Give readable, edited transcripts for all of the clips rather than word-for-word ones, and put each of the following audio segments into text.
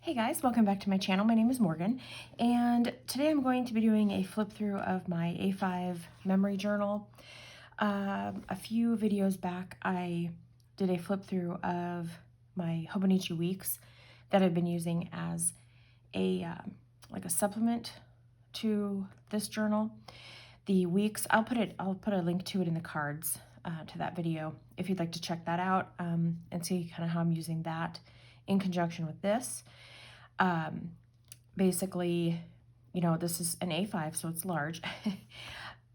Hey guys, welcome back to my channel. My name is Morgan, and today I'm going to be doing a flip through of my A5 memory journal. A few videos back, I did a flip through of my Hobonichi weeks that I've been using as a like a supplement to this journal. The weeks, I'll put a link to it in the cards to that video if you'd like to check that out and see kind of how I'm using that in conjunction with this. Basically, this is an A5, so it's large.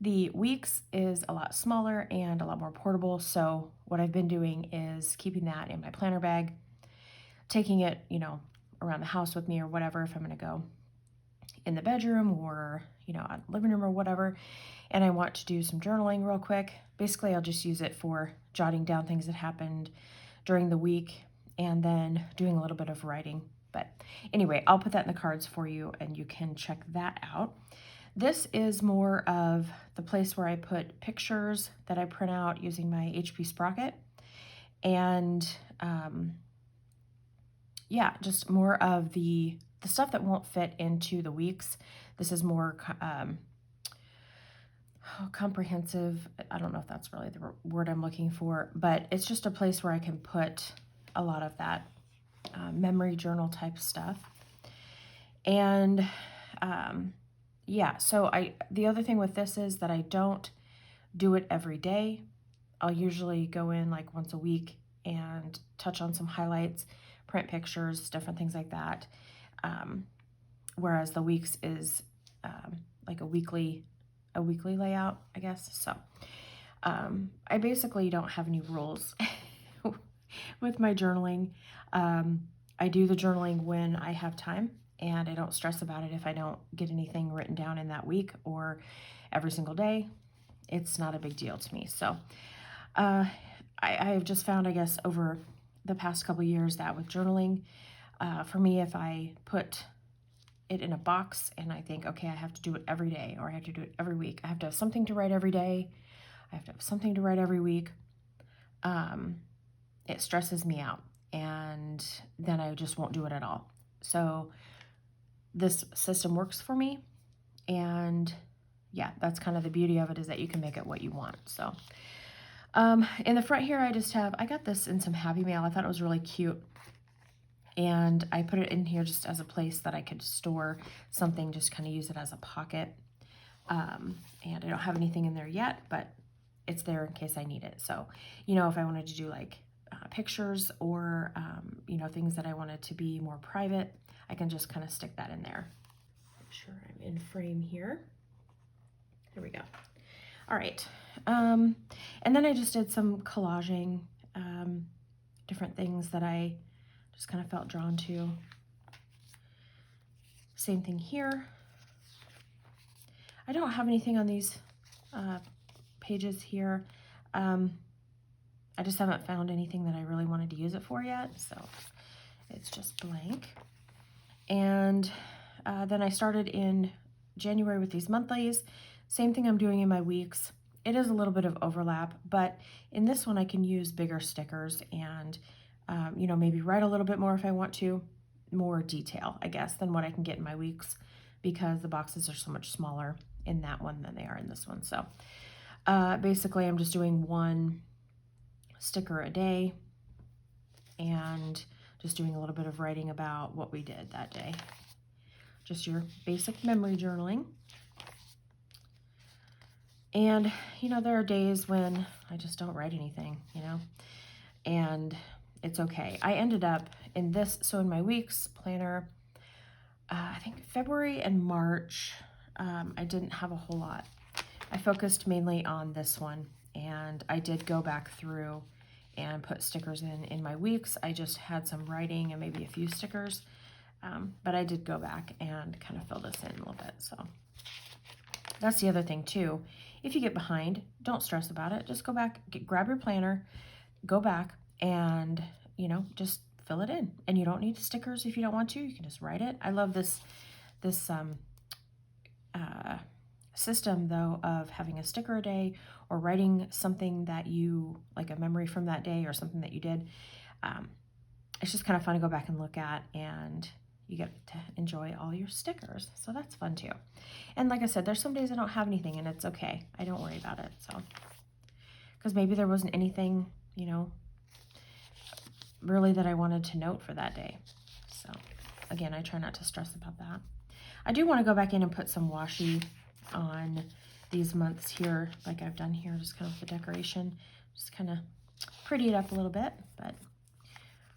The weeks is a lot smaller and a lot more portable, so what I've been doing is keeping that in my planner bag, taking it, around the house with me or whatever if I'm going to go in the bedroom or, out the living room or whatever, and I want to do some journaling real quick. Basically, I'll just use it for jotting down things that happened during the week and then doing a little bit of writing. But anyway, I'll put that in the cards for you and you can check that out. This is more of the place where I put pictures that I print out using my HP Sprocket. And yeah, just more of the stuff that won't fit into the weeks. This is more comprehensive. I don't know if that's really the word I'm looking for, but it's just a place where I can put a lot of that memory journal type stuff. And yeah, so the other thing with this is that I don't do it every day. I'll usually go in like once a week and touch on some highlights, print pictures, different things like that. Whereas the weeks is like a weekly layout, I guess. So I basically don't have any rules with my journaling. I do the journaling when I have time, and I don't stress about it if I don't get anything written down in that week or every single day. It's not a big deal to me. So I've just found, I guess, over the past couple years that with journaling, for me, if I put it in a box and I think, okay, I have to do it every day or I have to do it every week, I have to have something to write every day, I have to have something to write every week, it stresses me out, and then I just won't do it at all. So this system works for me, and yeah, that's kind of the beauty of it, is that you can make it what you want. So in the front here, I got this in some Happy Mail. I thought it was really cute, and I put it in here just as a place that I could store something, just kind of use it as a pocket. And I don't have anything in there yet, but it's there in case I need it. So, if I wanted to do like pictures or, things that I wanted to be more private, I can just kind of stick that in there. Make sure I'm in frame here. There we go. All right. And then I just did some collaging, different things that I just kind of felt drawn to. Same thing here. I don't have anything on these pages here. I just haven't found anything that I really wanted to use it for yet, so it's just blank. And then I started in January with these monthlies. Same thing I'm doing in my weeks. It is a little bit of overlap, but in this one I can use bigger stickers and, maybe write a little bit more if I want to, more detail, I guess, than what I can get in my weeks, because the boxes are so much smaller in that one than they are in this one. So basically I'm just doing one sticker a day and just doing a little bit of writing about what we did that day. Just your basic memory journaling. And, there are days when I just don't write anything, and it's okay. I ended up in this, so in my weeks planner, I think February and March, I didn't have a whole lot. I focused mainly on this one, and I did go back through and put stickers in my weeks. I just had some writing and maybe a few stickers, but I did go back and kind of fill this in a little bit. So that's the other thing too. If you get behind, don't stress about it. Just go back, grab your planner, go back, and just fill it in. And you don't need stickers if you don't want to. You can just write it. I love this system though, of having a sticker a day or writing something that you like, a memory from that day or something that you did. It's just kind of fun to go back and look at and you get to enjoy all your stickers. So that's fun too. And like I said, there's some days I don't have anything and it's okay. I don't worry about it. So, because maybe there wasn't anything, you know, really that I wanted to note for that day. So again, I try not to stress about that. I do want to go back in and put some washi on these months here, like I've done here, just kind of the decoration, just kind of pretty it up a little bit, but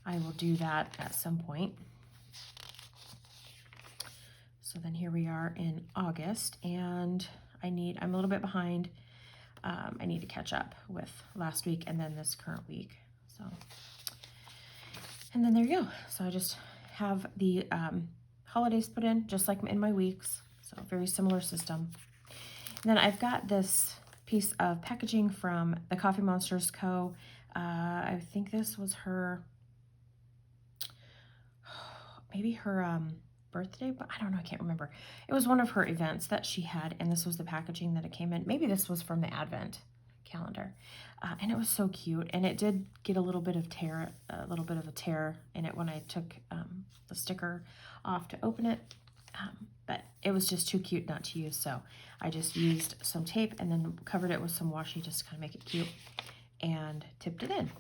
I will do that at some point. So then here we are in August, and I'm a little bit behind. I need to catch up with last week and then this current week. So, and then there you go. So I just have the holidays put in, just like in my weeks. So very similar system. And then I've got this piece of packaging from the Coffee Monsters Co. I think this was her, maybe her birthday, but I don't know, I can't remember. It was one of her events that she had, and this was the packaging that it came in. Maybe this was from the Advent calendar. And it was so cute, and it did get a little bit of a tear in it when I took the sticker off to open it. But it was just too cute not to use, so I just used some tape and then covered it with some washi just to kind of make it cute and tipped it in.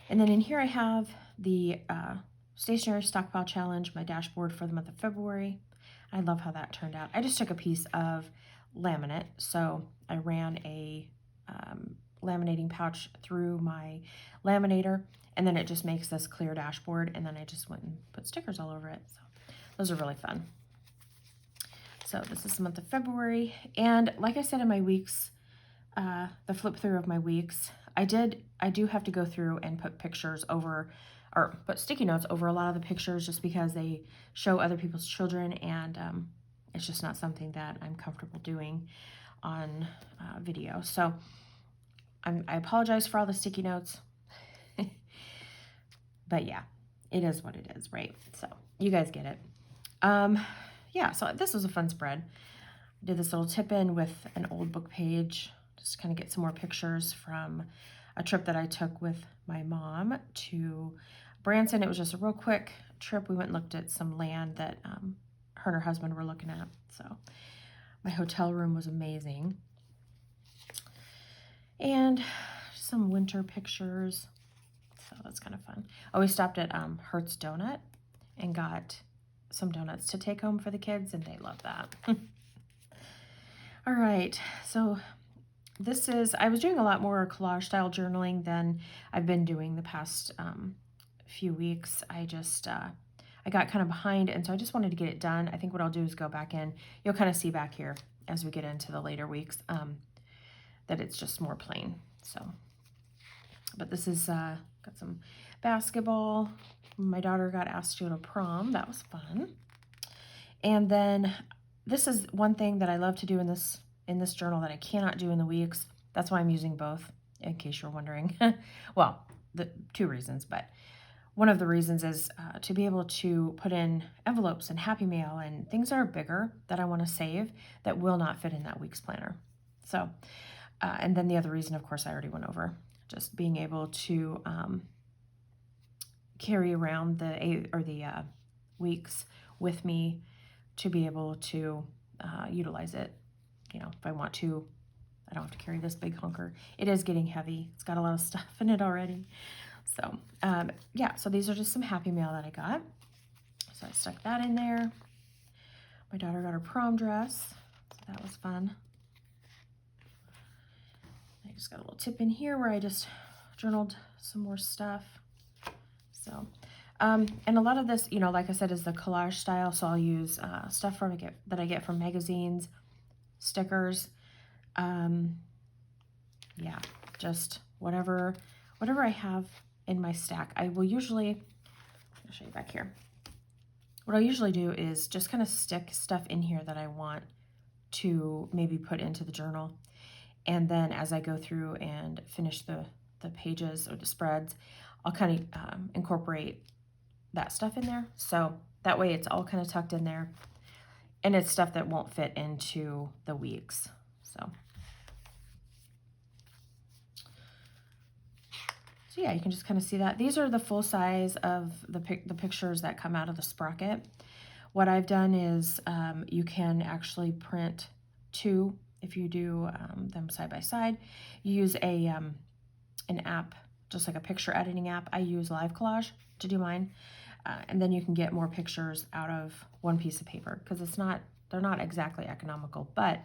And then in here I have the Stationery Stockpile Challenge, my dashboard for the month of February. I love how that turned out. I just took a piece of laminate, so I ran a laminating pouch through my laminator, and then it just makes this clear dashboard, and then I just went and put stickers all over it. So those are really fun. So this is the month of February, and like I said in my weeks, the flip through of my weeks, I do have to go through and put pictures over, or put sticky notes over a lot of the pictures just because they show other people's children, and it's just not something that I'm comfortable doing on video. So I apologize for all the sticky notes, but yeah, it is what it is, right? So you guys get it. Yeah, so this was a fun spread. I did this little tip in with an old book page, just to kind of get some more pictures from a trip that I took with my mom to Branson. It was just a real quick trip. We went and looked at some land that her and her husband were looking at. So my hotel room was amazing. And some winter pictures. So that's kind of fun. Oh, we stopped at Hertz Donut and got some donuts to take home for the kids, and they love that. All right, so I was doing a lot more collage style journaling than I've been doing the past few weeks. I got kind of behind, and so I just wanted to get it done. I think what I'll do is go back in. You'll kind of see back here as we get into the later weeks that it's just more plain. So, but this is got some basketball. My daughter got asked to go to prom. That was fun. And then this is one thing that I love to do in this journal that I cannot do in the weeks. That's why I'm using both, in case you're wondering. Well, the two reasons, but one of the reasons is to be able to put in envelopes and Happy Mail and things that are bigger that I want to save that will not fit in that week's planner. So, and then the other reason, of course, I already went over, just being able to carry around the weeks with me to be able to utilize it. You know, if I want to, I don't have to carry this big hunker. It is getting heavy. It's got a lot of stuff in it already. So, yeah, so these are just some Happy Mail that I got. So I stuck that in there. My daughter got her prom dress, so that was fun. I just got a little tip in here where I just journaled some more stuff. So, and a lot of this, you know, like I said, is the collage style. So I'll use stuff that I get from magazines, stickers, yeah, just whatever I have in my stack. I will usually, I'll show you back here. What I'll usually do is just kind of stick stuff in here that I want to maybe put into the journal. And then as I go through and finish the pages or the spreads, I'll kind of incorporate that stuff in there. So that way it's all kind of tucked in there. And it's stuff that won't fit into the weeks. So So yeah, you can just kind of see that. These are the full size of the pictures that come out of the sprocket. What I've done is you can actually print two if you do them side by side. You use an app, just like a picture editing app. I use Live Collage to do mine. And then you can get more pictures out of one piece of paper because they're not exactly economical. But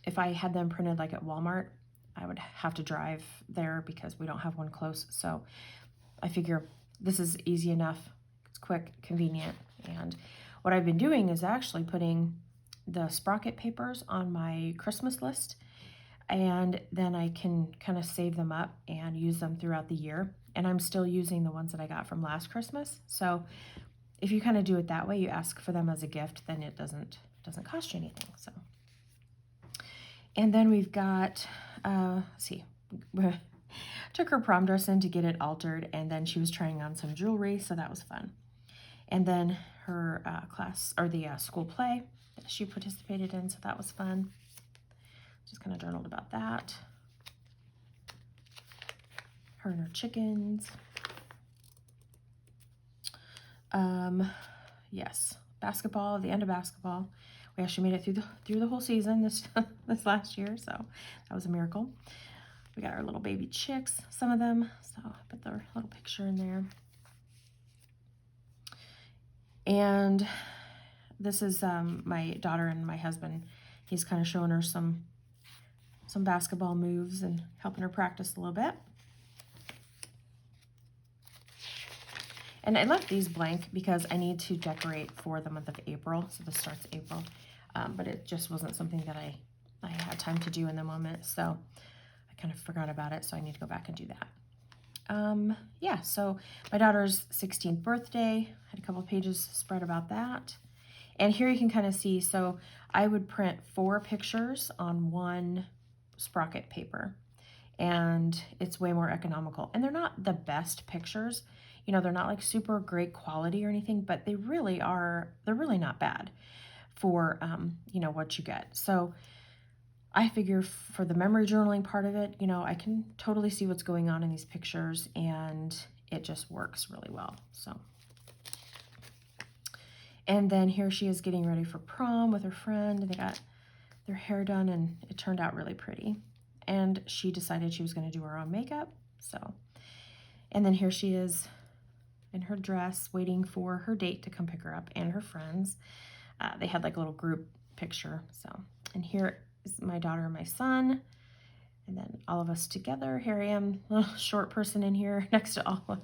if I had them printed like at Walmart, I would have to drive there because we don't have one close. So I figure this is easy enough. It's quick, convenient. And what I've been doing is actually putting the sprocket papers on my Christmas list, and then I can kind of save them up and use them throughout the year. And I'm still using the ones that I got from last Christmas. So if you kind of do it that way, you ask for them as a gift, then it doesn't cost you anything. So, and then we've got, let's see, took her prom dress in to get it altered, and then she was trying on some jewelry, so that was fun. And then her class, or the school play that she participated in, so that was fun. Just kind of journaled about that. Her and her chickens. Yes, basketball, the end of basketball. We actually made it through the whole season this last year, so that was a miracle. We got our little baby chicks, some of them, so I put their little picture in there. And this is my daughter and my husband. He's kind of showing her some basketball moves and helping her practice a little bit. And I left these blank because I need to decorate for the month of April. So this starts April, but it just wasn't something that I had time to do in the moment. So I kind of forgot about it. So I need to go back and do that. Yeah, so my daughter's 16th birthday, had a couple of pages spread about that. And here you can kind of see, so I would print 4 pictures on one sprocket paper, and it's way more economical. And they're not the best pictures, you know, they're not like super great quality or anything, but they're really not bad for, you know, what you get. So I figure for the memory journaling part of it, you know, I can totally see what's going on in these pictures, and it just works really well. So, and then here she is getting ready for prom with her friend, and they got their hair done, and it turned out really pretty. And she decided she was going to do her own makeup. So, and then here she is in her dress waiting for her date to come pick her up and her friends. They had like a little group picture. So, and here is my daughter and my son, and then all of us together. Here I am, little short person in here next to all.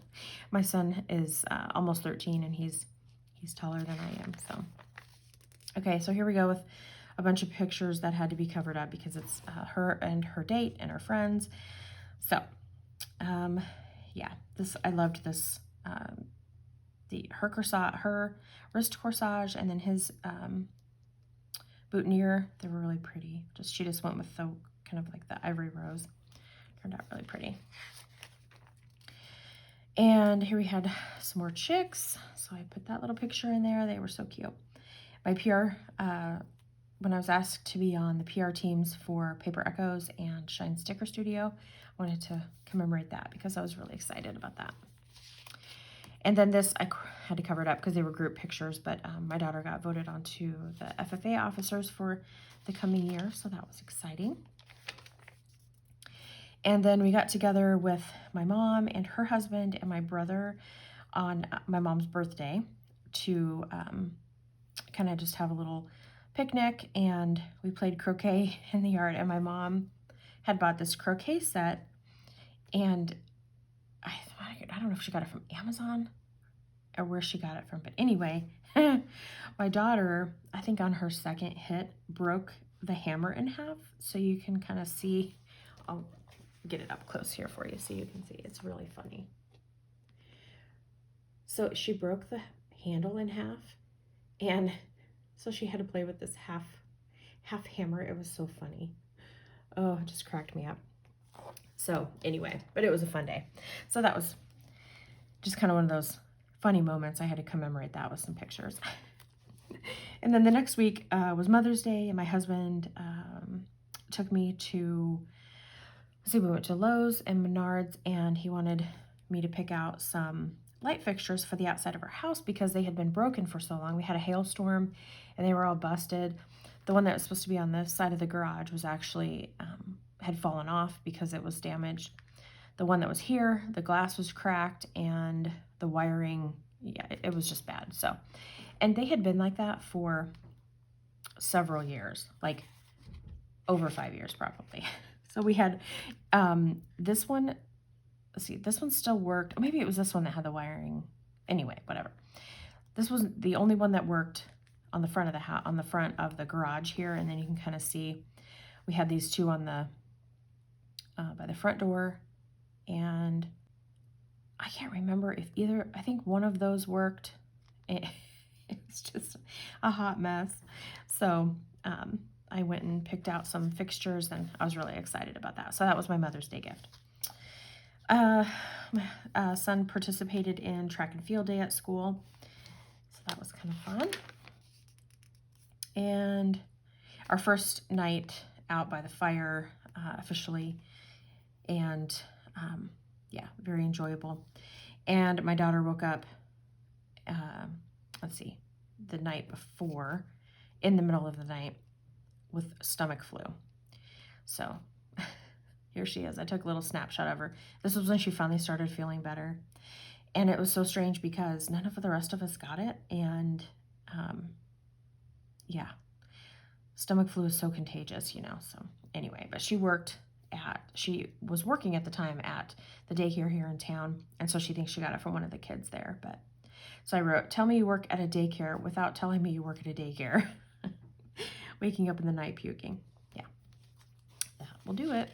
My son is almost 13, and he's taller than I am. So, okay, so here we go with a bunch of pictures that had to be covered up because it's her and her date and her friends. So, yeah, I loved this. Her wrist corsage, and then his boutonniere. They were really pretty. She just went with the kind of like the ivory rose. Turned out really pretty. And here we had some more chicks. So I put that little picture in there. They were so cute. My PR, when I was asked to be on the PR teams for Paper Echoes and Shine Sticker Studio, I wanted to commemorate that because I was really excited about that. And then this, I had to cover it up because they were group pictures, but my daughter got voted onto the FFA officers for the coming year, so that was exciting. And then we got together with my mom and her husband and my brother on my mom's birthday to kind of just have a little picnic, and we played croquet in the yard, and my mom had bought this croquet set, and I don't know if she got it from Amazon or where she got it from, but anyway, my daughter, I think on her second hit, broke the hammer in half, so you can kind of see. I'll get it up close here for you so you can see. It's really funny. So she broke the handle in half, and so she had to play with this half hammer. It was so funny. Oh, it just cracked me up. So anyway, but it was a fun day. So that was just kind of one of those funny moments. I had to commemorate that with some pictures. And then the next week was Mother's Day, and my husband took me to So we went to Lowe's and Menards, and he wanted me to pick out some light fixtures for the outside of our house because they had been broken for so long. We had a hailstorm and they were all busted. The one that was supposed to be on the side of the garage was actually had fallen off because it was damaged. The one that was here, the glass was cracked and the wiring, yeah, it was just bad. So, and they had been like that for several years, like over 5 years probably. So we had this one, let's see, this one still worked. Maybe it was this one that had the wiring. Anyway, whatever. This was the only one that worked on the front of the house, on the front of the garage here, and then you can kind of see we had these two on the by the front door, and I can't remember if either. I think one of those worked. It's just a hot mess. So I went and picked out some fixtures, and I was really excited about that. So that was my Mother's Day gift. My son participated in track and field day at school, so that was kind of fun. And our first night out by the fire officially, and yeah, very enjoyable. And my daughter woke up, let's see, the night before, in the middle of the night, with stomach flu. So here she is. I took a little snapshot of her. This was when she finally started feeling better. And it was so strange because none of the rest of us got it. And yeah, stomach flu is so contagious, you know. So anyway, but she was working at the time at the daycare here in town. And so she thinks she got it from one of the kids there. But so I wrote, tell me you work at a daycare without telling me you work at a daycare. Waking up in the night puking. Yeah, that will do it.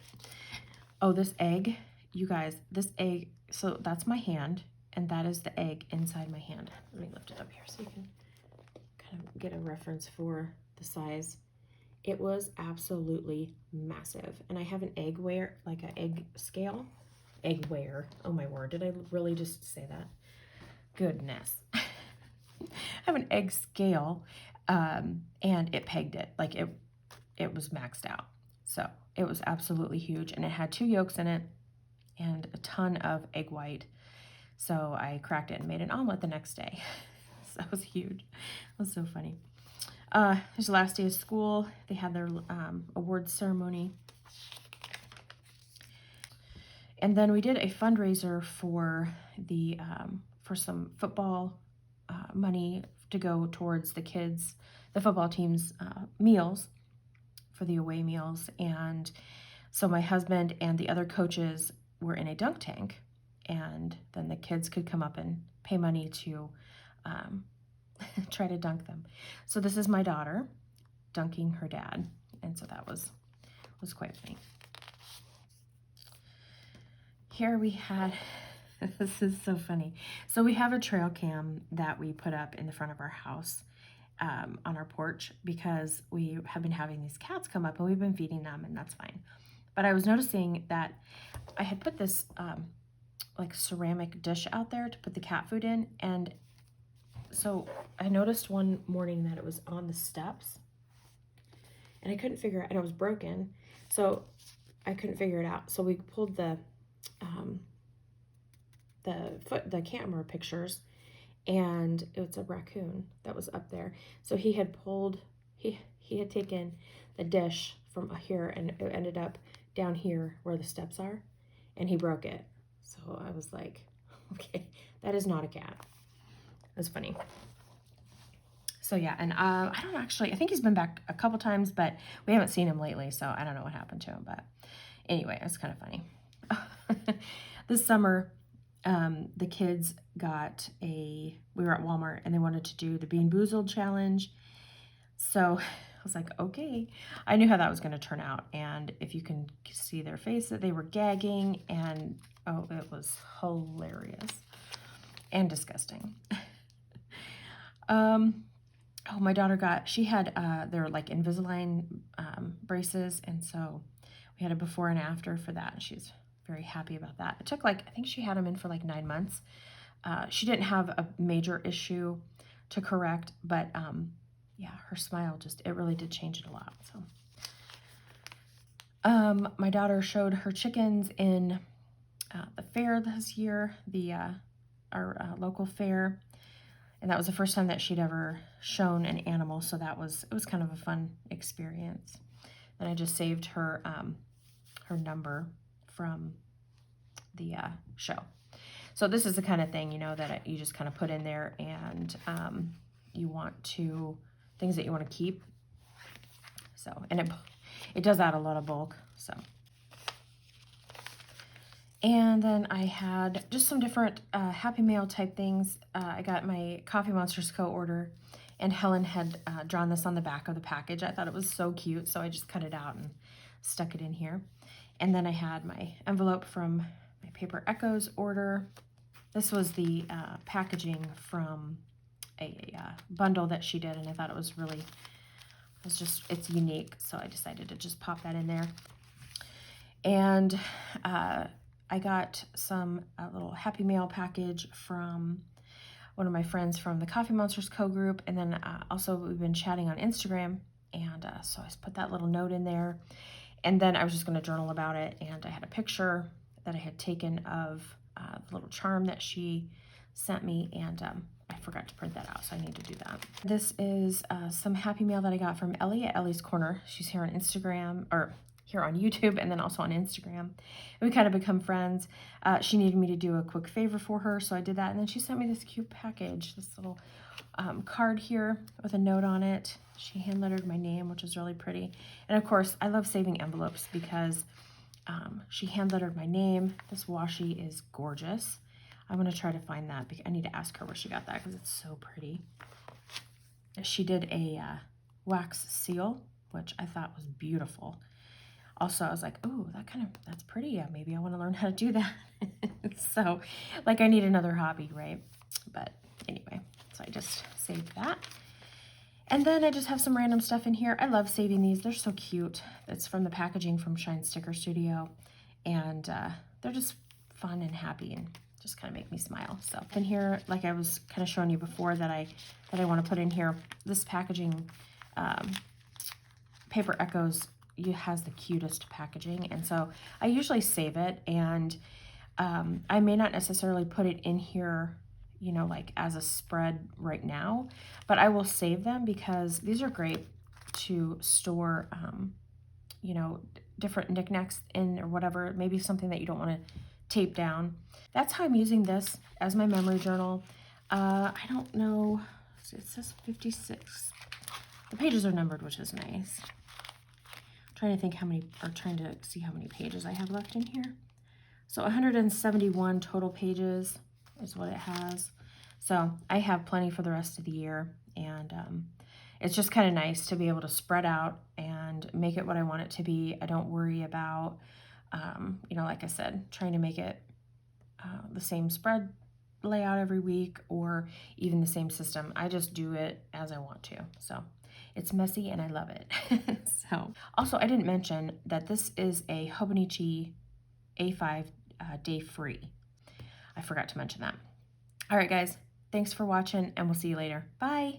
Oh, this egg, you guys, this egg, so that's my hand, and that is the egg inside my hand. Let me lift it up here so you can kind of get a reference for the size. It was absolutely massive. And I have an egg weigher, like an egg scale. Egg weigher. Oh my word, did I really just say that? Goodness. I have an egg scale, and it pegged it. Like it was maxed out. So it was absolutely huge, and it had 2 yolks in it and a ton of egg white. So I cracked it and made an omelet the next day. So that was huge. It was so funny. It was the last day of school. They had their awards ceremony. And then we did a fundraiser for the for some football money to go towards the kids, the football team's meals, for the away meals. And so my husband and the other coaches were in a dunk tank, and then the kids could come up and pay money to try to dunk them. So this is my daughter dunking her dad, and so that was quite funny. Here we had, this is so funny. So we have a trail cam that we put up in the front of our house on our porch because we have been having these cats come up, and we've been feeding them, and that's fine. But I was noticing that I had put this like ceramic dish out there to put the cat food in, and so I noticed one morning that it was on the steps, and I couldn't figure it, and it was broken, so I couldn't figure it out. So we pulled the camera pictures, and it's a raccoon that was up there. So he had pulled, he had taken the dish from here, and it ended up down here where the steps are, and he broke it. So I was like, okay, that is not a cat. That's funny. So yeah, and I don't actually, I think he's been back a couple times, but we haven't seen him lately, so I don't know what happened to him. But anyway, it's kind of funny. This summer, the kids we were at Walmart, and they wanted to do the Bean Boozled challenge. So I was like, okay. I knew how that was going to turn out, and if you can see their face, that they were gagging, and oh, it was hilarious and disgusting. Oh, my daughter she had they're like Invisalign braces, and so we had a before and after for that, and she's very happy about that. It took I think she had them in for 9 months. She didn't have a major issue to correct, but yeah, her smile it really did change it a lot. So My daughter showed her chickens in the fair this year, our local fair, and that was the first time that she'd ever shown an animal, so it was kind of a fun experience. And I just saved her her number from the show. So this is the kind of thing, you know, that you just kind of put in there, and you want to, things that you want to keep. So, and it does add a lot of bulk, so. And then I had just some different Happy Mail type things. I got my Coffee Monsters co-order, and Helen had drawn this on the back of the package. I thought it was so cute, so I just cut it out and stuck it in here. And then I had my envelope from my Paper Echoes order. This was the packaging from a bundle that she did, and I thought it was really, it's unique, so I decided to just pop that in there. And I got a little Happy Mail package from one of my friends from the Coffee Monsters co-group, and then also we've been chatting on Instagram, and so I put that little note in there, and then I was just going to journal about it, and I had a picture that I had taken of the little charm that she sent me, and I forgot to print that out, so I need to do that. This is some Happy Mail that I got from Ellie at Ellie's Corner. She's here on Instagram, or here on YouTube, and then also on Instagram. We kind of become friends. She needed me to do a quick favor for her, so I did that, and then she sent me this cute package, this little card here with a note on it. She hand lettered my name, which is really pretty. And of course, I love saving envelopes because she hand lettered my name. This washi is gorgeous. I'm going to try to find that, because I need to ask her where she got that, because it's so pretty. She did a wax seal, which I thought was beautiful. Also, I was like, oh, that's pretty. Yeah, maybe I want to learn how to do that. So, like, I need another hobby, right? But anyway, so I just saved that. And then I just have some random stuff in here. I love saving these. They're so cute. It's from the packaging from Shine Sticker Studio. And they're just fun and happy and just kind of make me smile. So in here, like I was kind of showing you before, that I want to put in here, this packaging, Paper Echoes, has the cutest packaging, and so I usually save it, and I may not necessarily put it in here, you know, like as a spread right now, but I will save them because these are great to store, you know, different knickknacks in, or whatever, maybe something that you don't want to tape down. That's how I'm using this as my memory journal. I don't know, it says 56. The pages are numbered, which is nice. Trying to think trying to see how many pages I have left in here. So 171 total pages is what it has. So I have plenty for the rest of the year, and it's just kind of nice to be able to spread out and make it what I want it to be. I don't worry about, you know, like I said, trying to make it the same spread layout every week, or even the same system. I just do it as I want to. So it's messy and I love it. So also, I didn't mention that this is a Hobonichi A5 day free. I forgot to mention that. All right, guys, thanks for watching, and we'll see you later. Bye.